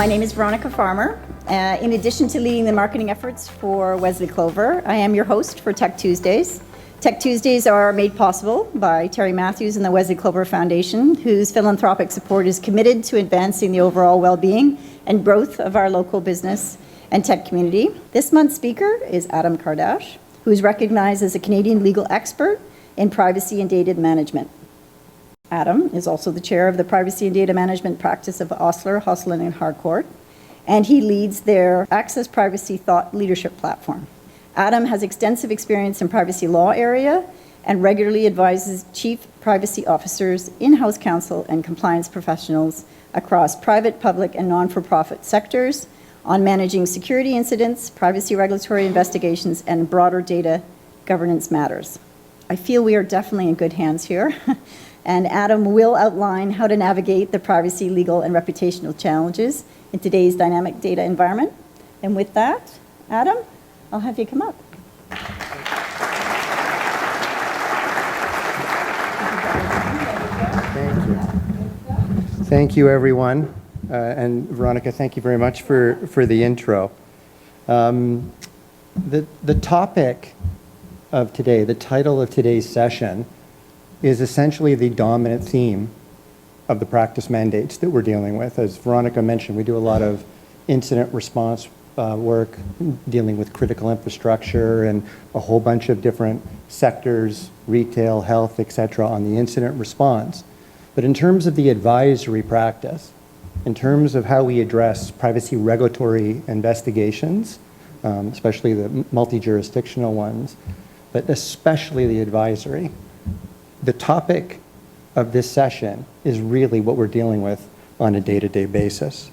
My name is Veronica Farmer. In addition to leading the marketing efforts for Wesley Clover, I am your host for Tech Tuesdays. Tech Tuesdays are made possible by Terry Matthews and the Wesley Clover Foundation, whose philanthropic support is committed to advancing the overall well-being and growth of our local business and tech community. This month's speaker is Adam Kardash, who is recognized as a Canadian legal expert in privacy and data management. Adam is also the chair of the privacy and data management practice of Osler, Hosselin and Harcourt, and he leads their Access Privacy Thought Leadership Platform. Adam has extensive experience in privacy law area and regularly advises chief privacy officers, in-house counsel, and compliance professionals across private, public, and non-for-profit sectors on managing security incidents, privacy regulatory investigations, and broader data governance matters. I feel we are definitely in good hands here. And Adam will outline how to navigate the privacy, legal, and reputational challenges in today's dynamic data environment. And with that, Adam, I'll have you come up. Thank you. Thank you, everyone. And Veronica, thank you very much for the intro. The topic of today, the title of today's session, is essentially the dominant theme of the practice mandates that we're dealing with. As Veronica mentioned, we do a lot of incident response work dealing with critical infrastructure and a whole bunch of different sectors, retail, health, et cetera, on the incident response. But in terms of the advisory practice, in terms of how we address privacy regulatory investigations, especially the multi-jurisdictional ones, but especially the advisory, the topic of this session is really what we're dealing with on a day-to-day basis.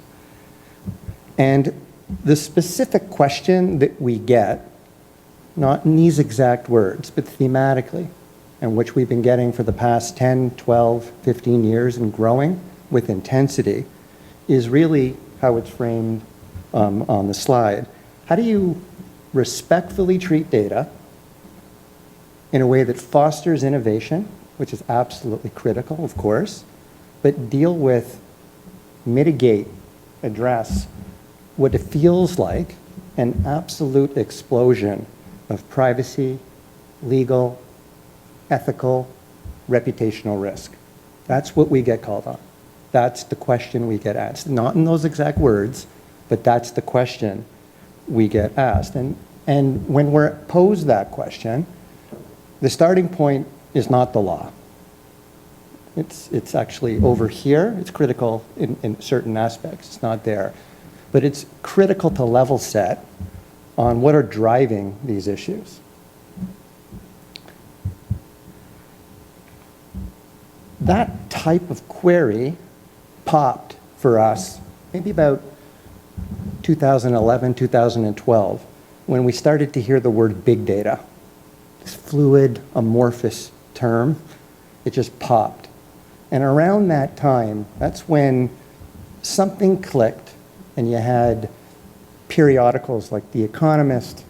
And the specific question that we get, not in these exact words, but thematically, and which we've been getting for the past 10, 12, 15 years and growing with intensity, is really how it's framed on the slide. How do you respectfully treat data in a way that fosters innovation, which is absolutely critical, of course, but deal with, mitigate, address what it feels like an absolute explosion of privacy, legal, ethical, reputational risk? That's what we get called on. That's the question we get asked. Not in those exact words, but that's the question we get asked. And when we're posed that question, the starting point is not the law. It's actually over here. It's critical in certain aspects. It's not there. But it's critical to level set on what are driving these issues. That type of query popped for us maybe about 2011, 2012, when we started to hear the word big data. This fluid, amorphous term, it just popped. And around that time, that's when something clicked and you had periodicals like The Economist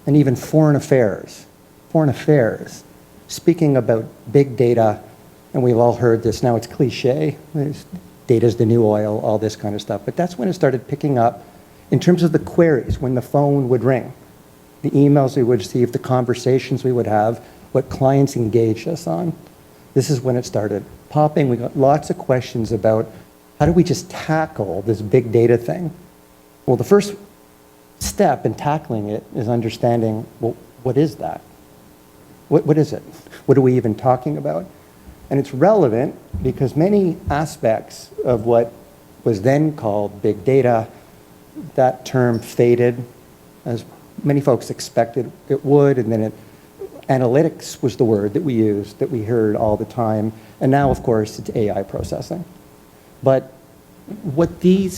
and even Foreign Affairs speaking about big data. And we've all heard this, now it's cliche, data's the new oil, all this kind of stuff. But that's when it started picking up in terms of the queries, when the phone would ring, the emails we would receive, the conversations we would have, what clients engaged us on. This is when it started popping. We got lots of questions about how do we just tackle this big data thing? Well, the first step in tackling it is understanding, well, what is that? What is it? What are we even talking about? And it's relevant because many aspects of what was then called big data, that term faded, as many folks expected it would, and then analytics was the word that we used, that we heard all the time, and now, of course, it's AI processing. But what the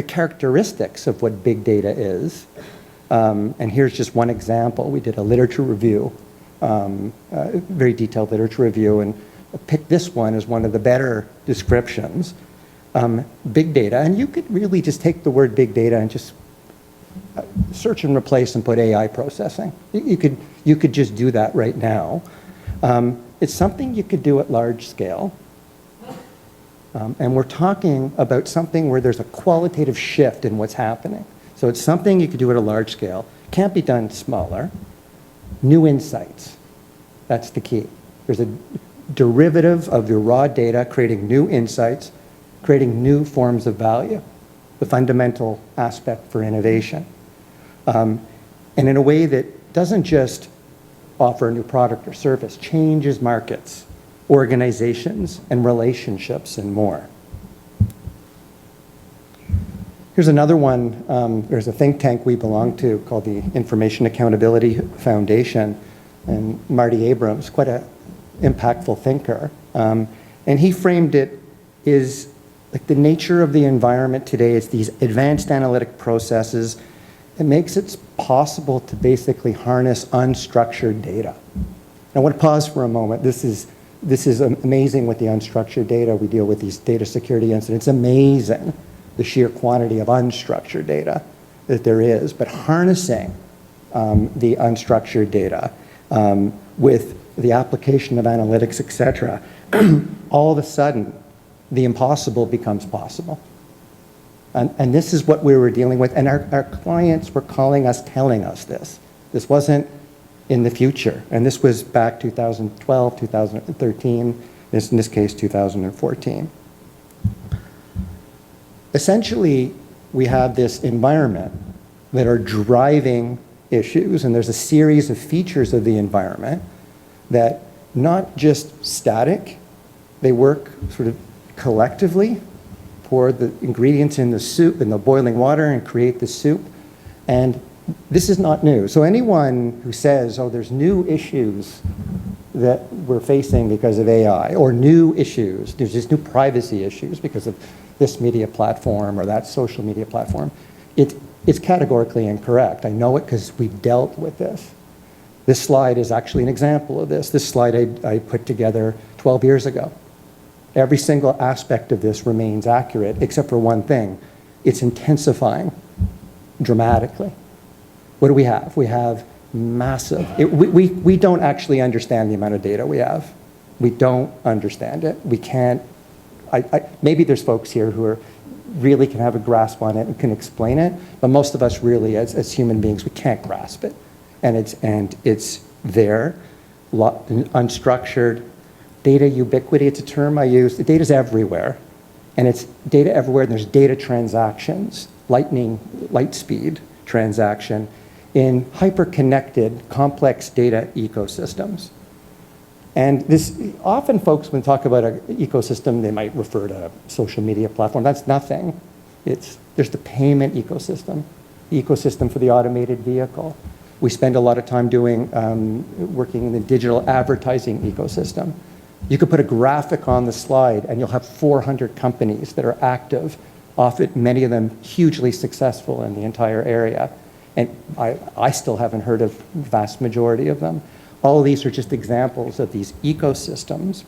characteristics of what big data is, and here's just one example. We did a literature review, a very detailed literature review, and picked this one as one of the better descriptions. Big data, and you could really just take the word big data and just search and replace and put AI processing. You could just do that right now. It's something you could do at large scale. And we're talking about something where there's a qualitative shift in what's happening. So it's something you could do at a large scale, can't be done smaller. New insights, that's the key. There's a derivative of your raw data, creating new insights, creating new forms of value, the fundamental aspect for innovation. And in a way that doesn't just offer a new product or service, changes markets, organizations, and relationships, and more. Here's another one. There's a think tank we belong to called the Information Accountability Foundation, and Marty Abrams, quite an impactful thinker. And he framed it as like the nature of the environment today is these advanced analytic processes. It makes it possible to basically harness unstructured data. I want to pause for a moment. This is amazing with the unstructured data. We deal with these data security incidents. It's amazing the sheer quantity of unstructured data that there is. But harnessing the unstructured data with the application of analytics, et cetera, all of a sudden, the impossible becomes possible. And this is what we were dealing with. And our clients were calling us, telling us this. This wasn't in the future. And this was back 2012, 2013, in this case, 2014. Essentially, we have this environment that are driving issues, and there's a series of features of the environment that not just static, they work sort of collectively, pour the ingredients in the soup, in the boiling water, and create the soup. And this is not new. So anyone who says, oh, there's new issues that we're facing because of AI, or new issues, there's just new privacy issues because of this media platform or that social media platform, it's categorically incorrect. I know it because we've dealt with this. This slide is actually an example of this. This slide I put together 12 years ago. Every single aspect of this remains accurate, except for one thing. It's intensifying dramatically. What do we have? We have massive, we don't actually understand the amount of data we have. We don't understand it. We can't, maybe there's folks here who really can have a grasp on it and can explain it, but most of us really, as human beings, we can't grasp it. And it's there, unstructured. Data ubiquity, it's a term I use. The data's everywhere. And it's data everywhere, and there's data transactions, light speed transaction in hyper-connected, complex data ecosystems. And this, often folks, when talk about an ecosystem, they might refer to a social media platform. That's nothing. There's the payment ecosystem, the ecosystem for the automated vehicle. We spend a lot of time working in the digital advertising ecosystem. You could put a graphic on the slide and you'll have 400 companies that are active, often many of them hugely successful in the entire area. And I still haven't heard of the vast majority of them. All of these are just examples of these ecosystems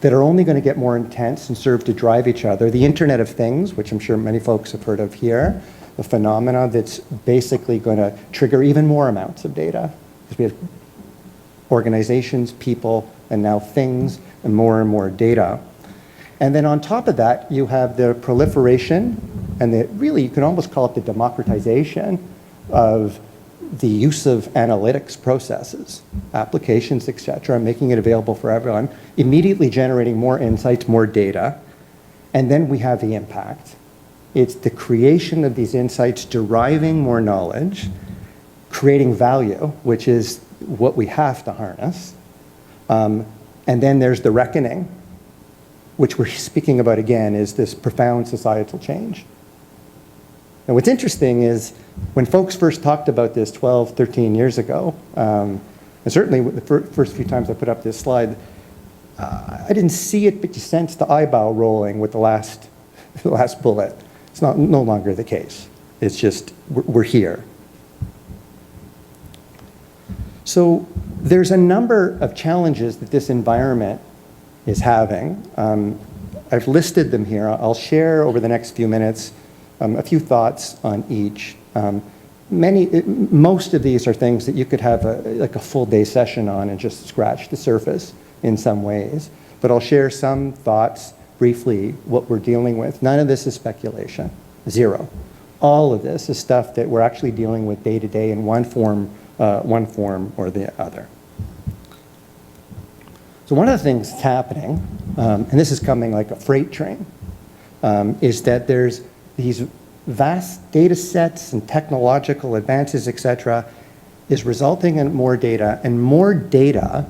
that are only going to get more intense and serve to drive each other. The Internet of Things, which I'm sure many folks have heard of here, the phenomena that's basically going to trigger even more amounts of data. Because we have organizations, people, and now things, and more data. And then on top of that, you have the proliferation, and really, you can almost call it the democratization of the use of analytics processes, applications, et cetera, making it available for everyone, immediately generating more insights, more data. And then we have the impact. It's the creation of these insights, deriving more knowledge, creating value, which is what we have to harness. And then there's the reckoning, which we're speaking about again, is this profound societal change. And what's interesting is when folks first talked about this 12, 13 years ago, and certainly the first few times I put up this slide, I didn't see it, but you sensed the eyebrow rolling with the last bullet. It's no longer the case. It's just, we're here. So there's a number of challenges that this environment is having. I've listed them here. I'll share over the next few minutes a few thoughts on each. Most of these are things that you could have like a full day session on and just scratch the surface in some ways. But I'll share some thoughts briefly what we're dealing with. None of this is speculation, zero. All of this is stuff that we're actually dealing with day to day in one form or the other. So one of the things that's happening, and this is coming like a freight train, is that there's these vast data sets and technological advances, et cetera, is resulting in more data, and more data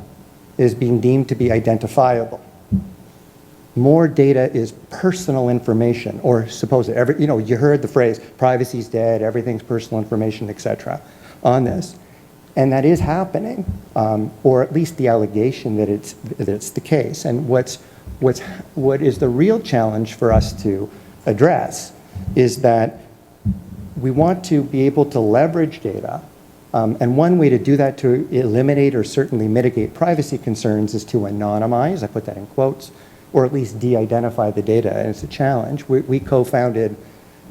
is being deemed to be identifiable. More data is personal information, or suppose you heard the phrase, privacy's dead, everything's personal information, et cetera, on this. And that is happening, or at least the allegation that it's the case. And what is the real challenge for us to address is that we want to be able to leverage data, and one way to do that to eliminate or certainly mitigate privacy concerns is to anonymize, I put that in quotes, or at least de-identify the data, and it's a challenge. We co-founded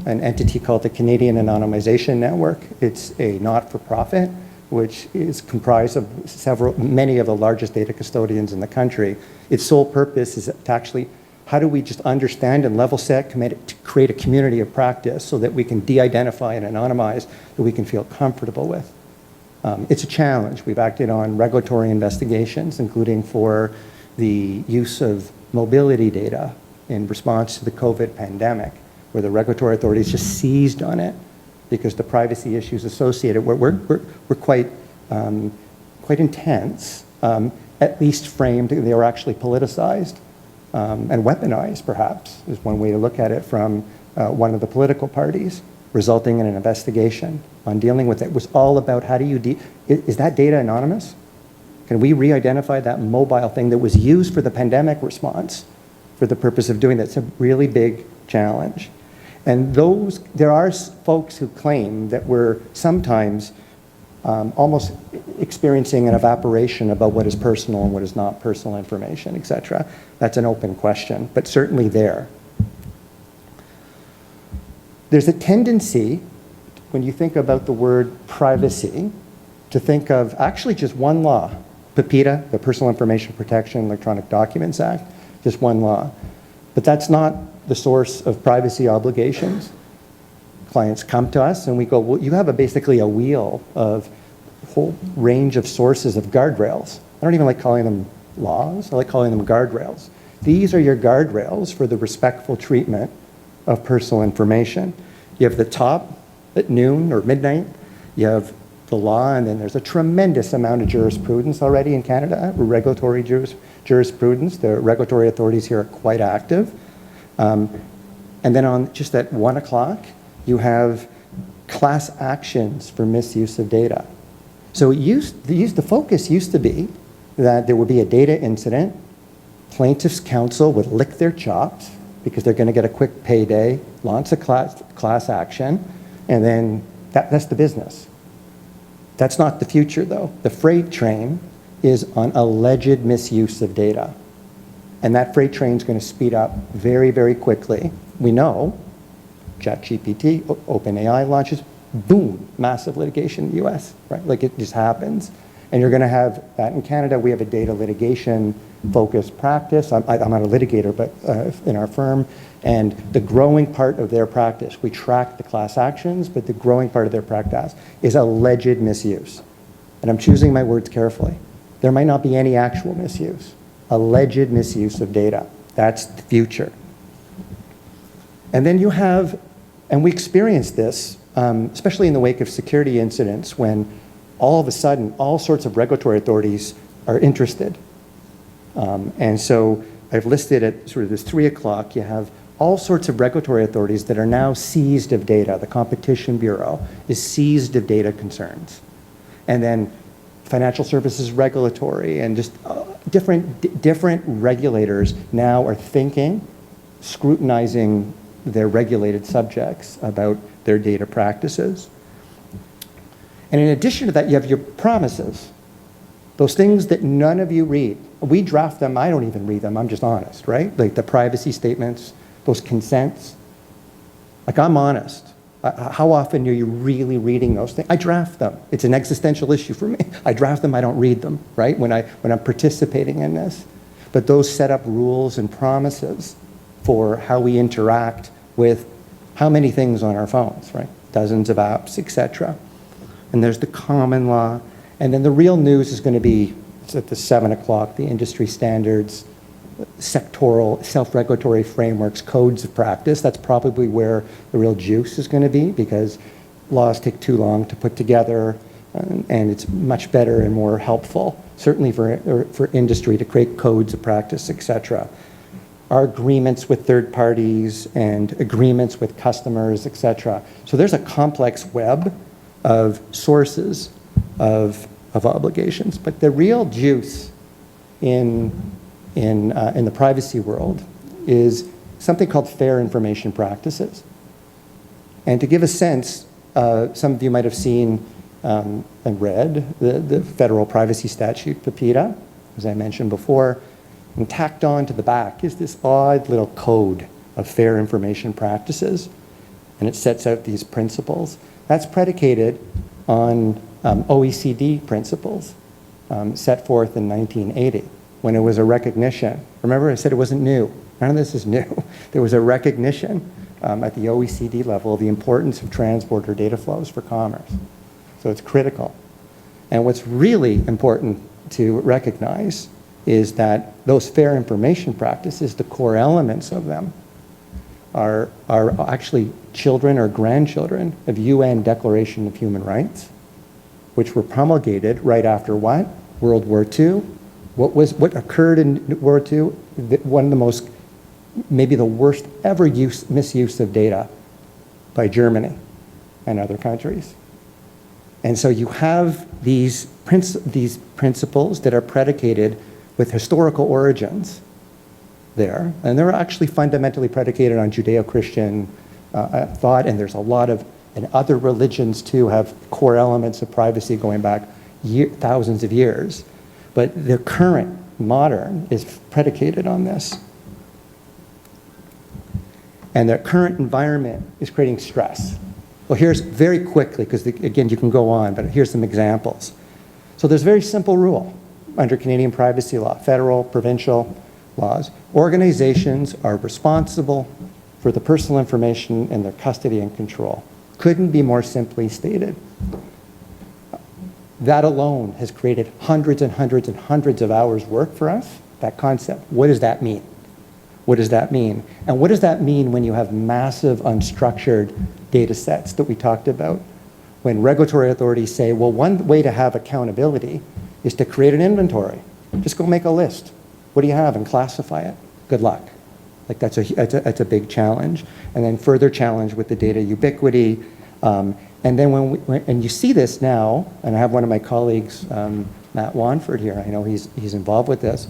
an entity called the Canadian Anonymization Network. It's a not-for-profit, which is comprised of many of the largest data custodians in the country. Its sole purpose is to actually, how do we just understand and level set, commit to create a community of practice so that we can de-identify and anonymize that we can feel comfortable with. It's a challenge. We've acted on regulatory investigations, including for the use of mobility data in response to the COVID pandemic, where the regulatory authorities just seized on it because the privacy issues associated were quite intense, at least framed. They were actually politicized and weaponized, perhaps, is one way to look at it from one of the political parties, resulting in an investigation on dealing with it. It was all about how do you is that data anonymous? Can we re-identify that mobile thing that was used for the pandemic response for the purpose of doing that? It's a really big challenge. And there are folks who claim that we're sometimes almost experiencing an evaporation about what is personal and what is not personal information, et cetera. That's an open question, but certainly there. There's a tendency, when you think about the word privacy, to think of actually just one law, PIPEDA, the Personal Information Protection Electronic Documents Act, just one law. But that's not the source of privacy obligations. Clients come to us and we go, well, you have basically a wheel of a whole range of sources of guardrails. I don't even like calling them laws, I like calling them guardrails. These are your guardrails for the respectful treatment of personal information. You have the top at noon or midnight, you have the law, and then there's a tremendous amount of jurisprudence already in Canada, regulatory jurisprudence. The regulatory authorities here are quite active. And then on just at 1 o'clock, you have class actions for misuse of data. So the focus used to be that there would be a data incident, plaintiff's counsel would lick their chops because they're going to get a quick payday, launch a class action, and then that's the business. That's not the future, though. The freight train is on alleged misuse of data. And that freight train is going to speed up very, very quickly. We know ChatGPT, OpenAI launches, boom, massive litigation in the US, right? Like it just happens. And you're going to have that in Canada. We have a data litigation focused practice. I'm not a litigator, but in our firm. And the growing part of their practice, we track the class actions, but the growing part of their practice is alleged misuse. And I'm choosing my words carefully. There might not be any actual misuse. Alleged misuse of data. That's the future. And then you have, and we experienced this, especially in the wake of security incidents, when all of a sudden, all sorts of regulatory authorities are interested. And so I've listed at sort of this 3 o'clock, you have all sorts of regulatory authorities that are now seized of data. The Competition Bureau is seized of data concerns. And then financial services regulatory and just different regulators now are thinking, scrutinizing their regulated subjects about their data practices. And in addition to that, you have your promises. Those things that none of you read. We draft them, I don't even read them, I'm just honest, right? Like the privacy statements, those consents. Like I'm honest. How often are you really reading those things? I draft them. It's an existential issue for me. I draft them, I don't read them, right? When I'm participating in this. But those set up rules and promises for how we interact with how many things on our phones, right? Dozens of apps, etc. And there's the common law. And then the real news is going to be, it's at the 7 o'clock, the industry standards, sectoral, self-regulatory frameworks, codes of practice. That's probably where the real juice is going to be, because laws take too long to put together, and it's much better and more helpful, certainly for industry, to create codes of practice, etc. Our agreements with third parties and agreements with customers, etc. So there's a complex web of sources of obligations. But the real juice in the privacy world is something called fair information practices. And to give a sense, some of you might have seen and read the federal privacy statute, PIPEDA, as I mentioned before, and tacked on to the back is this odd little code of fair information practices, and it sets out these principles. That's predicated on OECD principles set forth in 1980, when it was a recognition. Remember, I said it wasn't new. None of this is new. There was a recognition at the OECD level of the importance of trans-border data flows for commerce. So it's critical. And what's really important to recognize is that those fair information practices, the core elements of them, are actually children or grandchildren of UN Declaration of Human Rights, which were promulgated right after what? World War II. What occurred in World War II? One of the most, maybe the worst ever misuse of data by Germany and other countries. And so you have these principles that are predicated with historical origins there, and they're actually fundamentally predicated on Judeo-Christian thought, and there's a lot of, and other religions too have core elements of privacy going back thousands of years. But the current modern is predicated on this. And the current environment is creating stress. Well, here's very quickly, because again, you can go on, but here's some examples. So there's a very simple rule under Canadian privacy law, federal, provincial laws. Organizations are responsible for the personal information in their custody and control. Couldn't be more simply stated. That alone has created hundreds and hundreds and hundreds of hours work for us, that concept. What does that mean? What does that mean? And what does that mean when you have massive unstructured data sets that we talked about? When regulatory authorities say, well, one way to have accountability is to create an inventory. Just go make a list. What do you have? And classify it. Good luck. Like that's a big challenge. And then further challenge with the data ubiquity. And then and you see this now, and I have one of my colleagues, Matt Wanford here, I know he's involved with this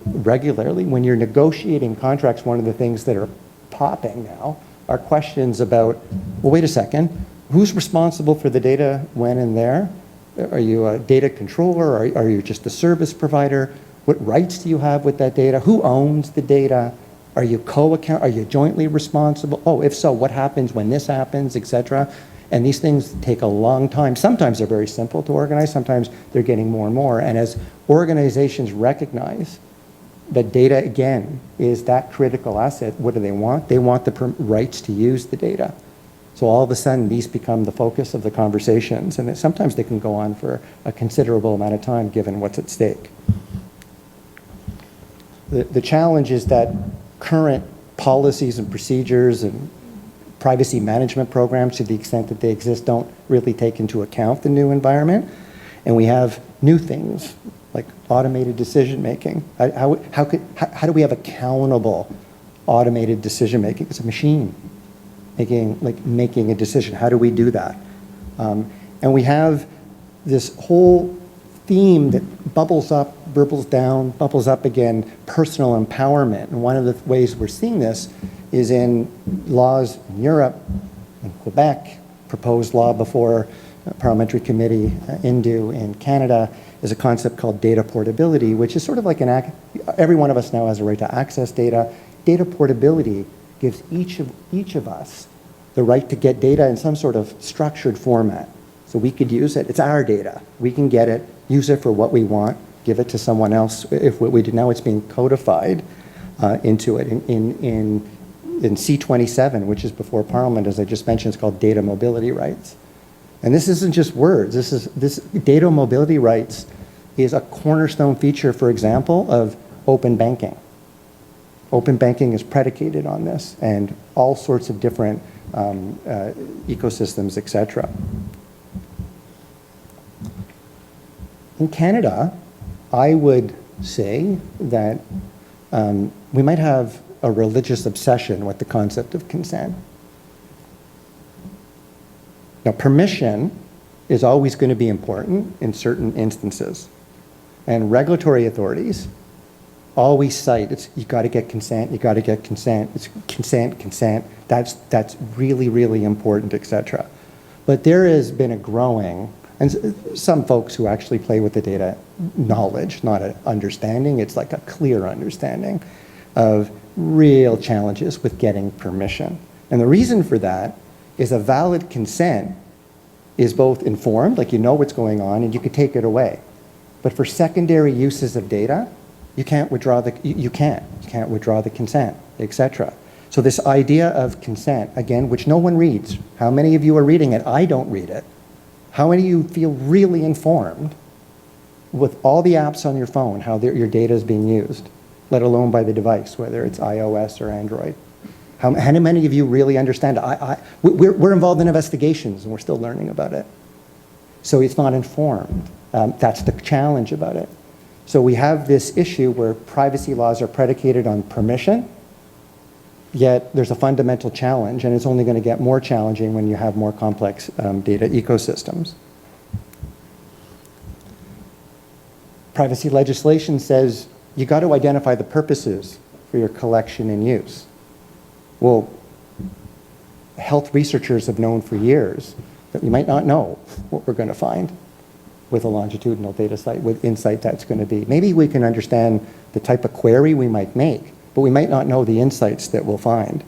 regularly. When you're negotiating contracts, one of the things that are popping now are questions about, well, wait a second, who's responsible for the data when and there? Are you a data controller? Are you just a service provider? What rights do you have with that data? Who owns the data? Are you co-account? Are you jointly responsible? Oh, if so, what happens when this happens, et cetera? And these things take a long time. Sometimes they're very simple to organize. Sometimes they're getting more and more. And as organizations recognize that data, again, is that critical asset, what do they want? They want the rights to use the data. So all of a sudden, these become the focus of the conversations. And sometimes they can go on for a considerable amount of time, given what's at stake. The challenge is that current policies and procedures and privacy management programs, to the extent that they exist, don't really take into account the new environment. And we have new things like automated decision making. How do we have accountable automated decision making? It's a machine making a decision. How do we do that? And we have this whole theme that bubbles up, burbles down, bubbles up again, personal empowerment. And one of the ways we're seeing this is in laws in Europe, in Quebec, proposed law before a parliamentary committee, INDU in Canada, is a concept called data portability, which is sort of like every one of us now has a right to access data. Data portability gives each of us the right to get data in some sort of structured format. So we could use it. It's our data. We can get it, use it for what we want, give it to someone else if what we do now, it's being codified. into it. In C27, which is before Parliament, as I just mentioned, it's called data mobility rights. And this isn't just words. This data mobility rights is a cornerstone feature, for example, of open banking. Open banking is predicated on this, and all sorts of different ecosystems, etc. In Canada, I would say that we might have a religious obsession with the concept of consent. Now, permission is always going to be important in certain instances. And regulatory authorities always cite, it's, you got to get consent, you got to get consent, it's consent, that's really, really important, etc. But there has been a growing, and some folks who actually play with the data, knowledge, not an understanding, it's like a clear understanding of real challenges with getting permission. And the reason for that is a valid consent is both informed, like you know what's going on, and you can take it away. But for secondary uses of data, you can't withdraw the, you can't withdraw the consent, etc. So this idea of consent, again, which no one reads. How many of you are reading it? I don't read it. How many of you feel really informed with all the apps on your phone, how your data is being used, let alone by the device, whether it's iOS or Android? How many of you really understand it? We're involved in investigations and we're still learning about it. So it's not informed. That's the challenge about it. So we have this issue where privacy laws are predicated on permission, yet there's a fundamental challenge, and it's only going to get more challenging when you have more complex data ecosystems. Privacy legislation says you got to identify the purposes for your collection and use. Well, health researchers have known for years that we might not know what we're going to find with a longitudinal data site, with insight that's going to be. Maybe we can understand the type of query we might make, but we might not know the insights that we'll find.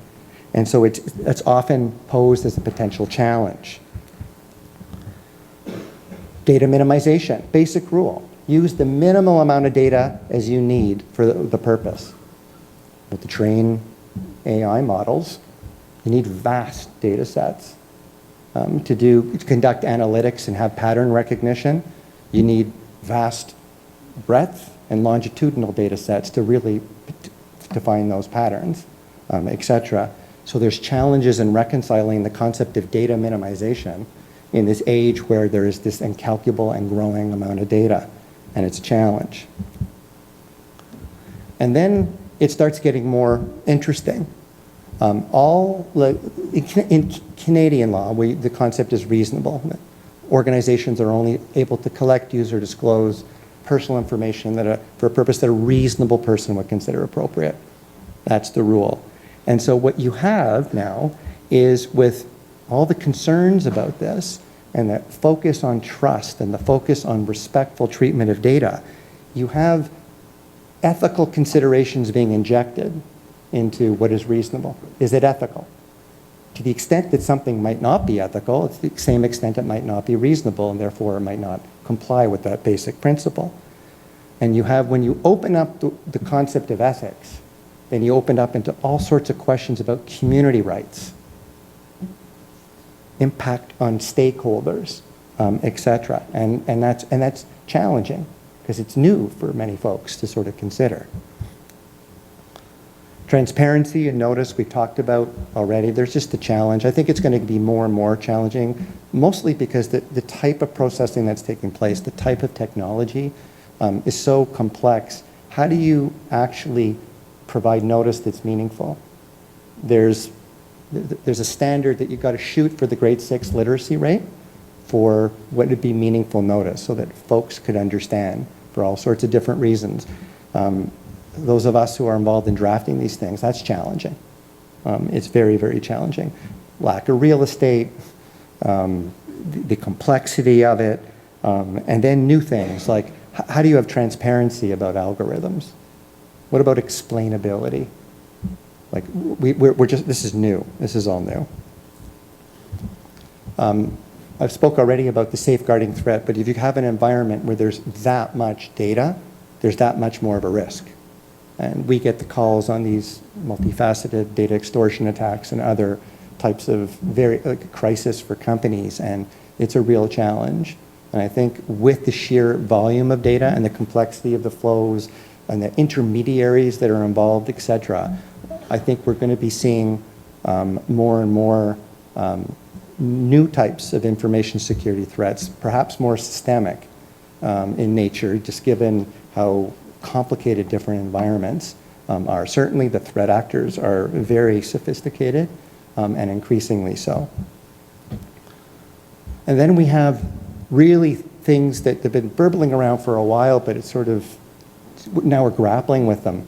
And so it's often posed as a potential challenge. Data minimization, basic rule. Use the minimal amount of data as you need for the purpose. But to train AI models, you need vast data sets. To conduct analytics and have pattern recognition, you need vast breadth and longitudinal data sets to really find those patterns, etc. So there's challenges in reconciling the concept of data minimization in this age where there is this incalculable and growing amount of data, and it's a challenge. And then it starts getting more interesting. In Canadian law, the concept is reasonable. Organizations are only able to collect, use, or disclose personal information for a purpose that a reasonable person would consider appropriate. That's the rule. And so what you have now is, with all the concerns about this and the focus on trust and the focus on respectful treatment of data, you have ethical considerations being injected into what is reasonable. Is it ethical? To the extent that something might not be ethical, it's the same extent it might not be reasonable, and therefore it might not comply with that basic principle. And you have, when you open up the concept of ethics, then you open up into all sorts of questions about community rights, impact on stakeholders, etc. And that's challenging because it's new for many folks to sort of consider. Transparency and notice we talked about already. There's just a challenge. I think it's going to be more and more challenging, mostly because the type of processing that's taking place, the type of technology is so complex. How do you actually provide notice that's meaningful? There's a standard that you've got to shoot for the grade 6 literacy rate for what would be meaningful notice so that folks could understand for all sorts of different reasons. Those of us who are involved in drafting these things, that's challenging. It's very, very challenging. Lack of real estate, the complexity of it, and then new things like how do you have transparency about algorithms? What about explainability? Like we're just, this is new. This is all new. I've spoke already about the safeguarding threat, but if you have an environment where there's that much data, there's that much more of a risk. And we get the calls on these multifaceted data extortion attacks and other types of crisis for companies, and it's a real challenge. And I think with the sheer volume of data and the complexity of the flows and the intermediaries that are involved, et cetera, I think we're going to be seeing more and more new types of information security threats, perhaps more systemic in nature, just given how complicated different environments are. Certainly the threat actors are very sophisticated and increasingly so. And then we have really things that have been burbling around for a while, but it's sort of, now we're grappling with them.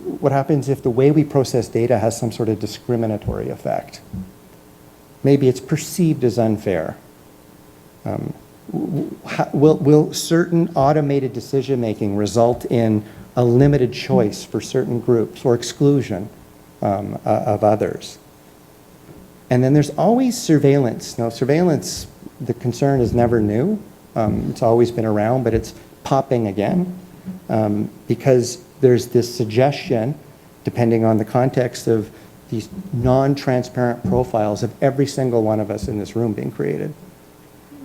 What happens if the way we process data has some sort of discriminatory effect? Maybe it's perceived as unfair. Will certain automated decision-making result in a limited choice for certain groups or exclusion of others? And then there's always surveillance. Now, surveillance, the concern is never new. It's always been around, but it's popping again because there's this suggestion, depending on the context, of these non-transparent profiles of every single one of us in this room being created.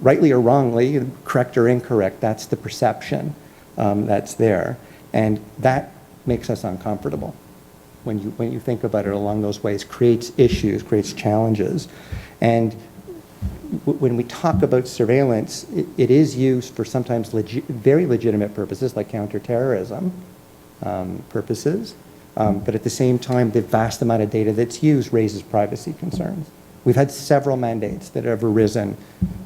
Rightly or wrongly, correct or incorrect, that's the perception that's there. And that makes us uncomfortable when you think about it along those ways, creates issues, creates challenges. And when we talk about surveillance, it is used for sometimes very legitimate purposes, like counterterrorism purposes. But at the same time, the vast amount of data that's used raises privacy concerns. We've had several mandates that have arisen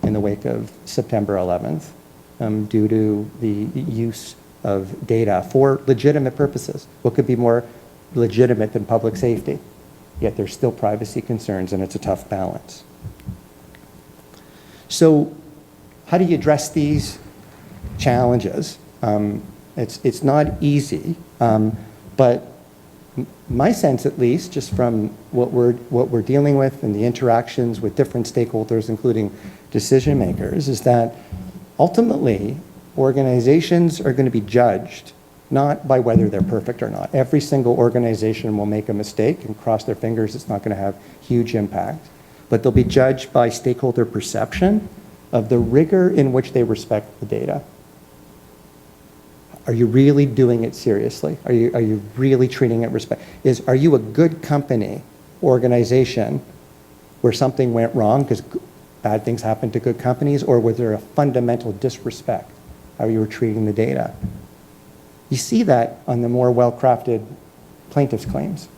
in the wake of September 11th due to the use of data for legitimate purposes. What could be more legitimate than public safety? Yet there's still privacy concerns, and it's a tough balance. So how do you address these challenges? It's not easy, but my sense, at least, just from what we're dealing with and the interactions with different stakeholders, including decision makers, is that ultimately organizations are going to be judged not by whether they're perfect or not. Every single organization will make a mistake and cross their fingers it's not going to have huge impact. But they'll be judged by stakeholder perception of the rigor in which they respect the data. Are you really doing it seriously? Are you really treating it respect? Are you a good company, organization, where something went wrong because bad things happen to good companies, or was there a fundamental disrespect how you were treating the data? You see that on the more well-crafted plaintiff's claims.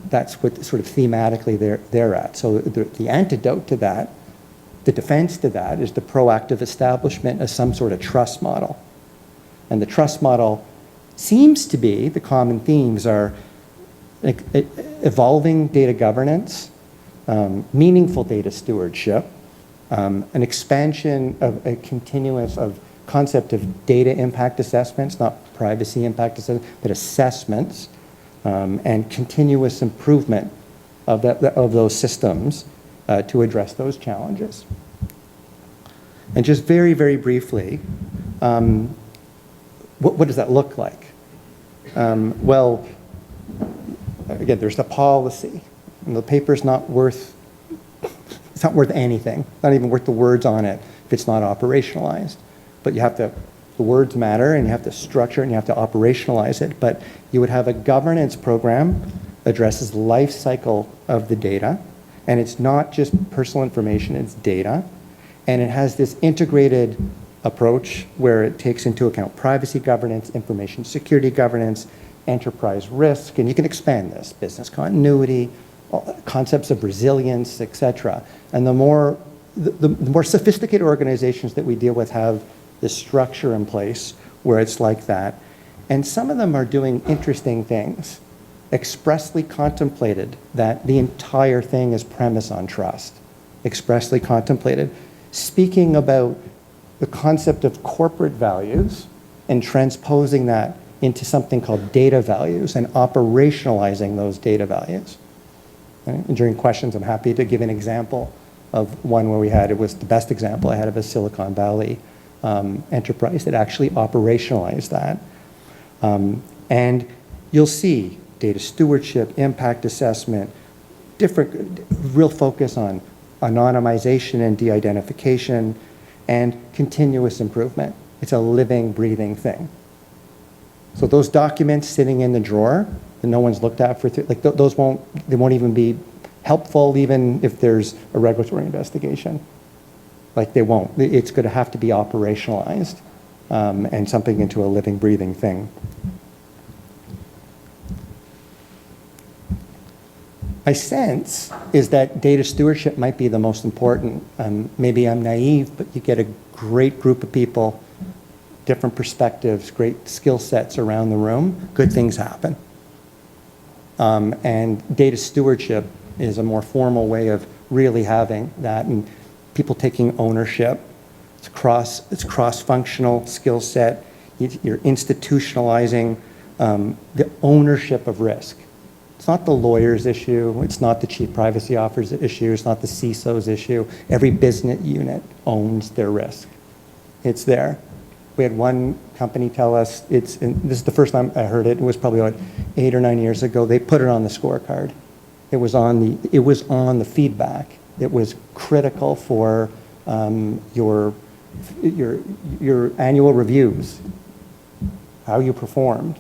That's what sort of thematically they're at. So the antidote to that, the defense to that, is the proactive establishment of some sort of trust model. And the trust model seems to be, the common themes are evolving data governance, meaningful data stewardship, an expansion of a continuous of concept of data impact assessments, not privacy impact assessments, but assessments, and continuous improvement of those systems to address those challenges. And just very, very briefly, what does that look like? Well, again, there's the policy. And the paper's not worth, it's not worth anything, not even worth the words on it if it's not operationalized. But you have to, the words matter, and you have to structure it, and you have to operationalize it. But you would have a governance program addresses life cycle of the data, and it's not just personal information, it's data. And it has this integrated approach where it takes into account privacy governance, information security governance, enterprise risk, and you can expand this, business continuity, concepts of resilience, et cetera. And the more sophisticated organizations that we deal with have this structure in place where it's like that. And some of them are doing interesting things, expressly contemplated that the entire thing is premised on trust, expressly contemplated, speaking about the concept of corporate values and transposing that into something called data values and operationalizing those data values. Right? And during questions, I'm happy to give an example of one where we had, it was the best example I had of a Silicon Valley enterprise that actually operationalized that. And you'll see data stewardship, impact assessment, different, real focus on anonymization and de-identification, and continuous improvement. It's a living, breathing thing. So those documents sitting in the drawer that no one's looked at for, those won't even be helpful even if there's a regulatory investigation. Like, they won't. It's going to have to be operationalized and something into a living, breathing thing. My sense is that data stewardship might be the most important. Maybe I'm naive, but you get a great group of people, different perspectives, great skill sets around the room, good things happen. And data stewardship is a more formal way of really having that, and people taking ownership. It's cross-functional skill set. You're institutionalizing the ownership of risk. It's not the lawyer's issue. It's not the chief privacy officer's issue. It's not the CISO's issue. Every business unit owns their risk. It's there. We had one company tell us, and this is the first time I heard it, it was probably about 8 or 9 years ago, they put it on the scorecard. It was on the feedback. It was critical for your annual reviews, how you performed,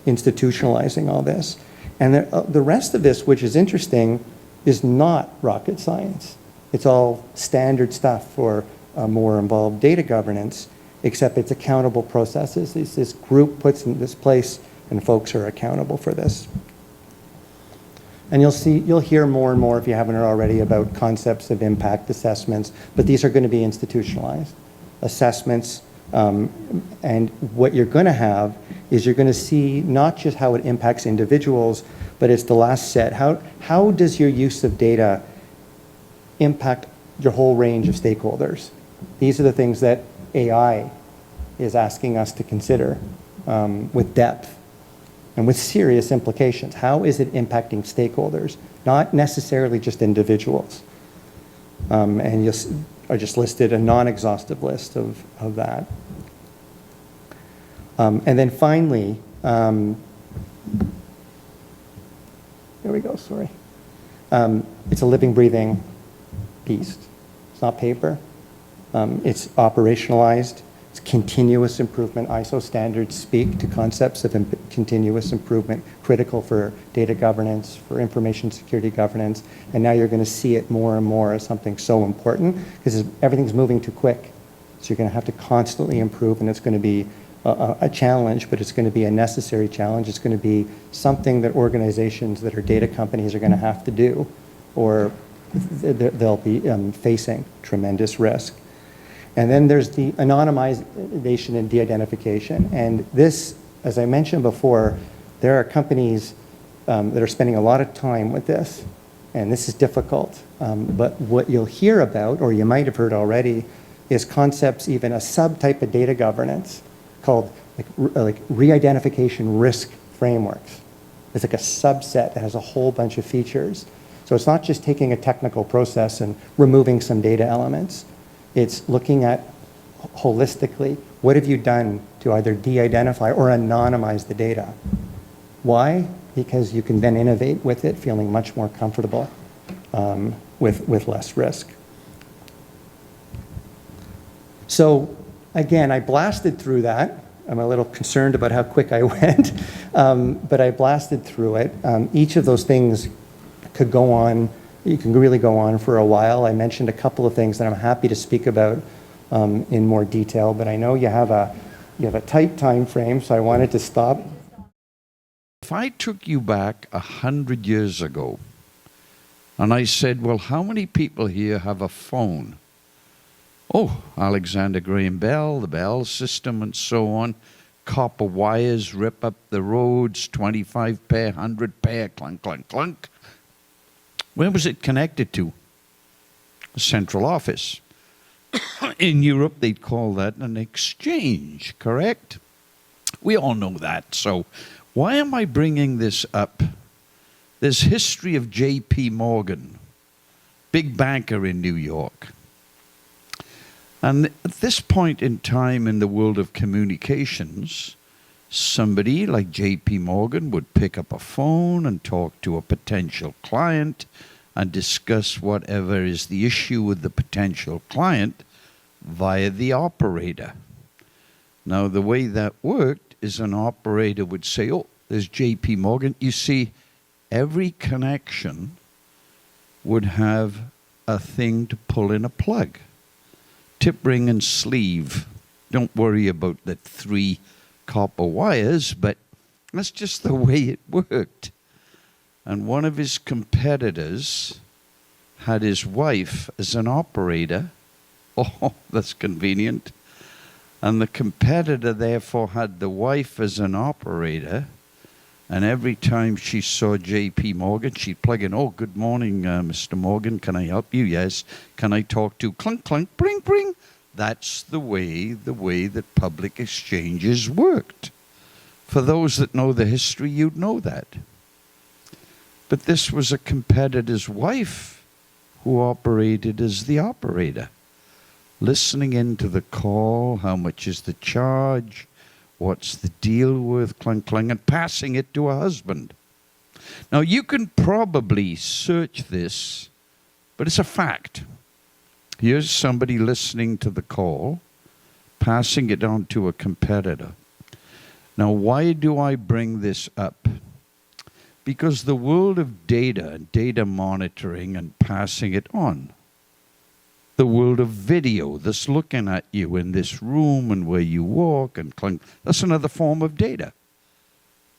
institutionalizing all this. And the rest of this, which is interesting, is not rocket science. It's all standard stuff for more involved data governance, except it's accountable processes. This group puts in this place, and folks are accountable for this. And you'll hear more and more, if you haven't already, about concepts of impact assessments, but these are going to be institutionalized assessments. And what you're going to have is you're going to see not just how it impacts individuals, but it's the last set. How does your use of data impact your whole range of stakeholders? These are the things that AI is asking us to consider with depth and with serious implications. How is it impacting stakeholders, not necessarily just individuals? And I just listed a non-exhaustive list of that. And then finally, there we go, sorry. It's a living, breathing beast. It's not paper. It's operationalized. It's continuous improvement. ISO standards speak to concepts of continuous improvement, critical for data governance, for information security governance. And now you're going to see it more and more as something so important because everything's moving too quick. So you're going to have to constantly improve, and it's going to be a challenge, but it's going to be a necessary challenge. It's going to be something that organizations that are data companies are going to have to do, or they'll be facing tremendous risk. And then there's the anonymization and de-identification. And this, as I mentioned before, there are companies that are spending a lot of time with this, and this is difficult. But what you'll hear about, or you might have heard already, is concepts, even a subtype of data governance called like re-identification risk frameworks. It's like a subset that has a whole bunch of features. So it's not just taking a technical process and removing some data elements. It's looking at holistically, what have you done to either de-identify or anonymize the data? Why? Because you can then innovate with it, feeling much more comfortable with less risk. So again, I blasted through that. I'm a little concerned about how quick I went, but I blasted through it. Each of those things could go on. You can really go on for a while. I mentioned a couple of things that I'm happy to speak about in more detail, but I know you have a tight time frame, so I wanted to stop. If I took you back 100 years ago and I said, well, how many people here have a phone? Oh, Alexander Graham Bell, the Bell system and so on. Copper wires rip up the roads, 25 pair, 100 pair, clunk, clunk, clunk. Where was it connected to? The central office. In Europe, they'd call that an exchange, correct? We all know that. So why am I bringing this up? There's history of J.P. Morgan, big banker in New York. And at this point in time in the world of communications, Somebody like J.P. Morgan would pick up a phone and talk to a potential client and discuss whatever is the issue with the potential client via the operator. Now, the way that worked is an operator would say, oh, there's J.P. Morgan. You see, every connection would have a thing to pull in a plug. Tip ring and sleeve. Don't worry about the 3 copper wires, but that's just the way it worked. And one of his competitors had his wife as an operator. Oh, that's convenient. And the competitor therefore had the wife as an operator. And every time she saw J.P. Morgan, she'd plug in, oh, good morning, Mr. Morgan. Can I help you? Yes. Can I talk to clunk, clunk, bring, bring? That's the way that public exchanges worked. For those that know the history, you'd know that. But this was a competitor's wife who operated as the operator, listening into the call, how much is the charge, what's the deal with, clunk, clunk, and passing it to a husband. Now, you can probably search this, but it's a fact. Here's somebody listening to the call, passing it on to a competitor. Now, why do I bring this up? Because the world of data and data monitoring and passing it on, the world of video, this looking at you in this room and where you walk and clunk, that's another form of data.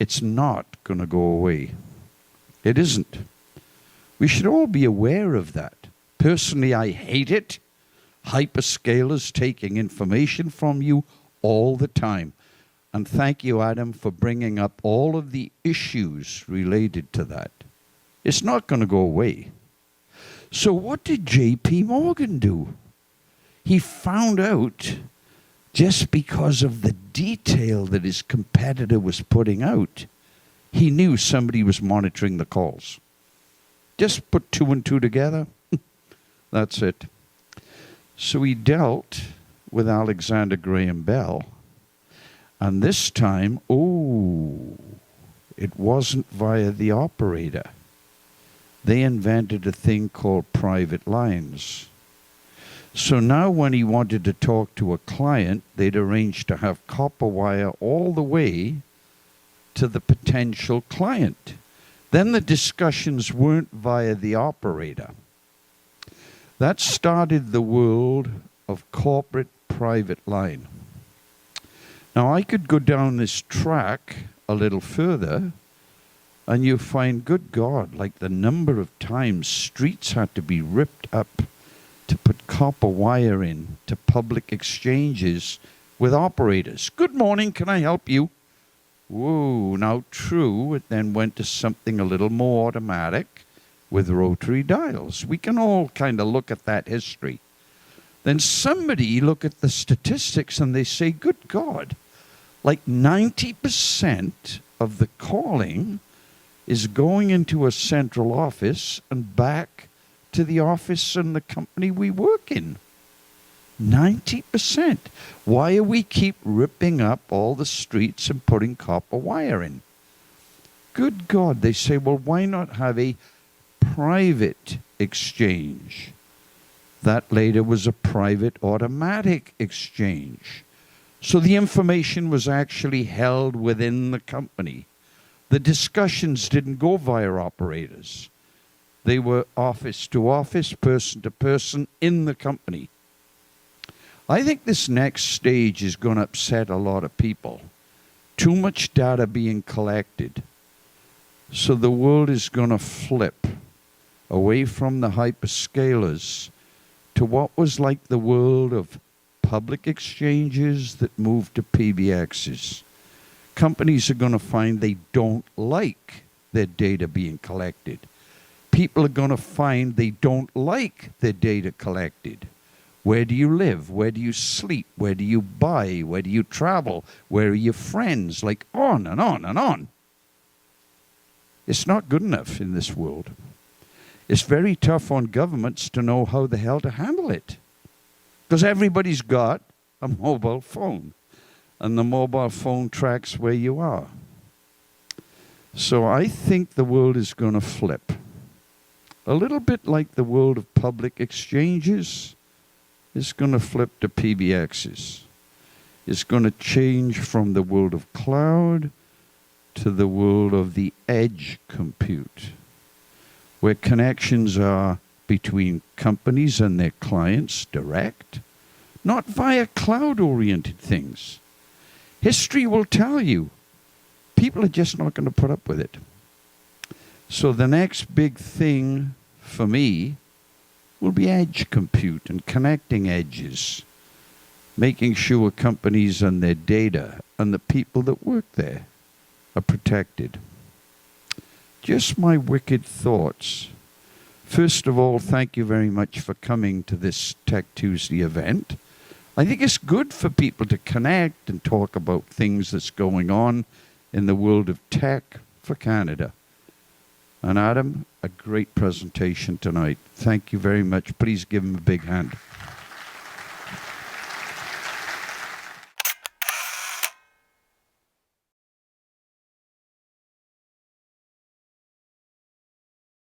It's not going to go away. It isn't. We should all be aware of that. Personally, I hate it. Hyperscalers taking information from you all the time. And thank you, Adam, for bringing up all of the issues related to that. It's not going to go away. So what did J.P. Morgan do? He found out, just because of the detail that his competitor was putting out, he knew somebody was monitoring the calls. Just put 2 and 2 together. That's it. So he dealt with Alexander Graham Bell. And this time, it wasn't via the operator. They invented a thing called private lines. So now when he wanted to talk to a client, they'd arrange to have copper wire all the way to the potential client. Then the discussions weren't via the operator. That started the world of corporate private line. Now, I could go down this track a little further, and you find, good God, like the number of times streets had to be ripped up to put copper wire in to public exchanges with operators. Good morning, can I help you? Whoa, now true, it then went to something a little more automatic with rotary dials. We can all kind of look at that history. Then somebody look at the statistics and they say, good God, like 90% of the calling is going into a central office and back to the office and the company we work in. 90%. Why do we keep ripping up all the streets and putting copper wire in? Good God, they say, well, why not have a private exchange? That later was a private automatic exchange. So the information was actually held within the company. The discussions didn't go via operators. They were office to office, person to person in the company. I think this next stage is going to upset a lot of people. Too much data being collected. So the world is going to flip away from the hyperscalers to what was like the world of public exchanges that moved to PBXs. Companies are going to find they don't like their data being collected. People are going to find they don't like their data collected. Where do you live? Where do you sleep? Where do you buy? Where do you travel? Where are your friends? Like on and on and on. It's not good enough in this world. It's very tough on governments to know how the hell to handle it. Because everybody's got a mobile phone. and the mobile phone tracks where you are. So I think the world is going to flip. A little bit like the world of public exchanges is going to flip to PBXs. It's going to change from the world of cloud to the world of the edge compute, where connections are between companies and their clients direct, not via cloud-oriented things. History will tell you, people are just not going to put up with it. So the next big thing for me will be edge compute and connecting edges, making sure companies and their data and the people that work there are protected. Just my wicked thoughts. First of all, thank you very much for coming to this Tech Tuesday event. I think it's good for people to connect and talk about things that's going on in the world of tech for Canada. And Adam, a great presentation tonight. Thank you very much. Please give him a big hand.